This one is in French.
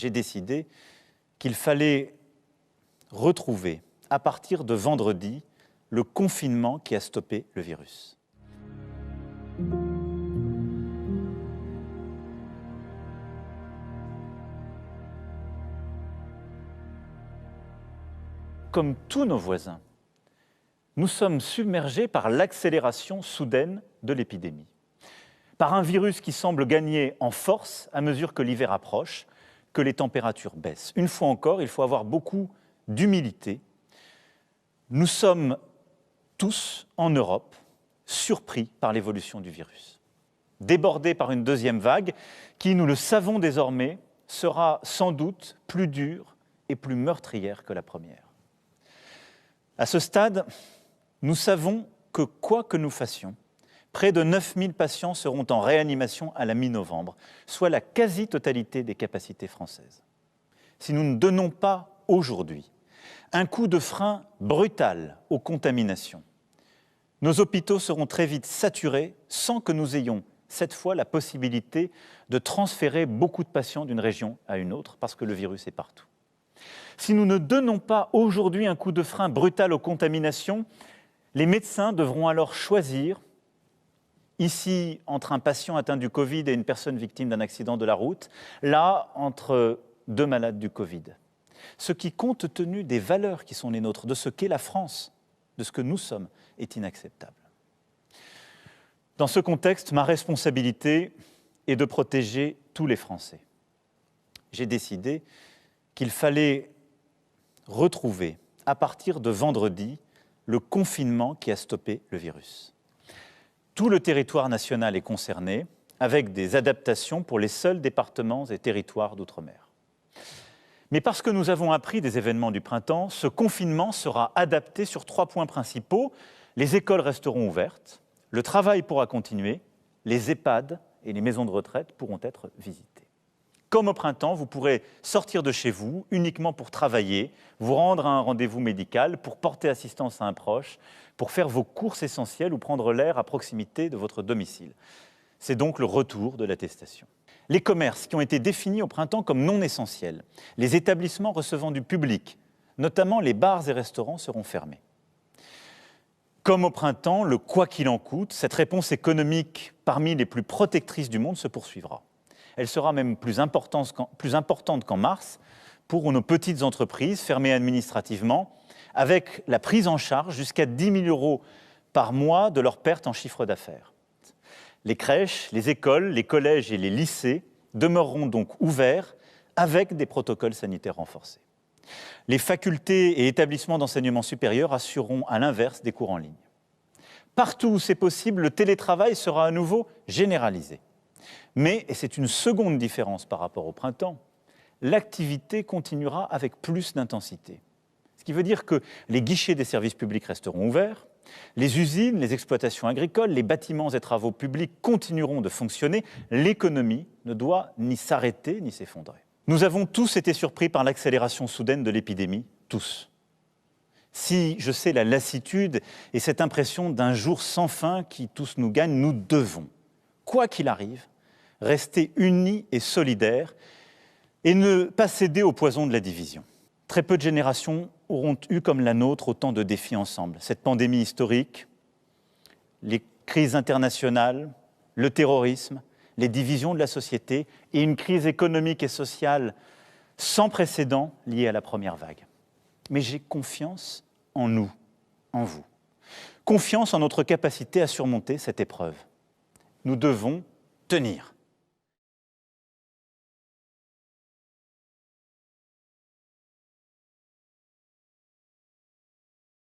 j'ai décidé qu'il fallait retrouver, à partir de vendredi, le confinement qui a stoppé le virus. Comme tous nos voisins, nous sommes submergés par l'accélération soudaine de l'épidémie. Par un virus qui semble gagner en force à mesure que l'hiver approche, que les températures baissent. Une fois encore, il faut avoir beaucoup d'humilité. Nous sommes tous, en Europe, surpris par l'évolution du virus. Débordés par une deuxième vague qui, nous le savons désormais, sera sans doute plus dure et plus meurtrière que la première. À ce stade, nous savons que quoi que nous fassions, près de 9000 patients seront en réanimation à la mi-novembre, soit la quasi-totalité des capacités françaises. Si nous ne donnons pas aujourd'hui un coup de frein brutal aux contaminations, nos hôpitaux seront très vite saturés sans que nous ayons cette fois la possibilité de transférer beaucoup de patients d'une région à une autre parce que le virus est partout. Si nous ne donnons pas aujourd'hui un coup de frein brutal aux contaminations, les médecins devront alors choisir, ici entre un patient atteint du Covid et une personne victime d'un accident de la route, là entre deux malades du Covid. Ce qui, compte tenu des valeurs qui sont les nôtres, de ce qu'est la France, de ce que nous sommes, est inacceptable. Dans ce contexte, ma responsabilité est de protéger tous les Français. J'ai décidé qu'il fallait retrouver, à partir de vendredi, le confinement qui a stoppé le virus. Tout le territoire national est concerné, avec des adaptations pour les seuls départements et territoires d'outre-mer. Mais parce que nous avons appris des événements du printemps, ce confinement sera adapté sur 3 points principaux. Les écoles resteront ouvertes, le travail pourra continuer, les EHPAD et les maisons de retraite pourront être visitées. Comme au printemps, vous pourrez sortir de chez vous uniquement pour travailler, vous rendre à un rendez-vous médical, pour porter assistance à un proche, pour faire vos courses essentielles ou prendre l'air à proximité de votre domicile. C'est donc le retour de l'attestation. Les commerces qui ont été définis au printemps comme non essentiels, les établissements recevant du public, notamment les bars et restaurants, seront fermés. Comme au printemps, le « quoi qu'il en coûte », cette réponse économique parmi les plus protectrices du monde se poursuivra. Elle sera même plus importante qu'en mars pour nos petites entreprises fermées administrativement, avec la prise en charge jusqu'à 10 000 € par mois de leurs pertes en chiffre d'affaires. Les crèches, les écoles, les collèges et les lycées demeureront donc ouverts avec des protocoles sanitaires renforcés. Les facultés et établissements d'enseignement supérieur assureront à l'inverse des cours en ligne. Partout où c'est possible, le télétravail sera à nouveau généralisé. Mais, et c'est une seconde différence par rapport au printemps, l'activité continuera avec plus d'intensité. Ce qui veut dire que les guichets des services publics resteront ouverts, les usines, les exploitations agricoles, les bâtiments et travaux publics continueront de fonctionner, l'économie ne doit ni s'arrêter ni s'effondrer. Nous avons tous été surpris par l'accélération soudaine de l'épidémie, tous. Si je sais la lassitude et cette impression d'un jour sans fin qui tous nous gagne, nous devons, quoi qu'il arrive, rester unis et solidaires et ne pas céder au poison de la division. Très peu de générations auront eu comme la nôtre autant de défis ensemble. Cette pandémie historique, les crises internationales, le terrorisme, les divisions de la société et une crise économique et sociale sans précédent liée à la première vague. Mais j'ai confiance en nous, en vous. Confiance en notre capacité à surmonter cette épreuve. Nous devons tenir.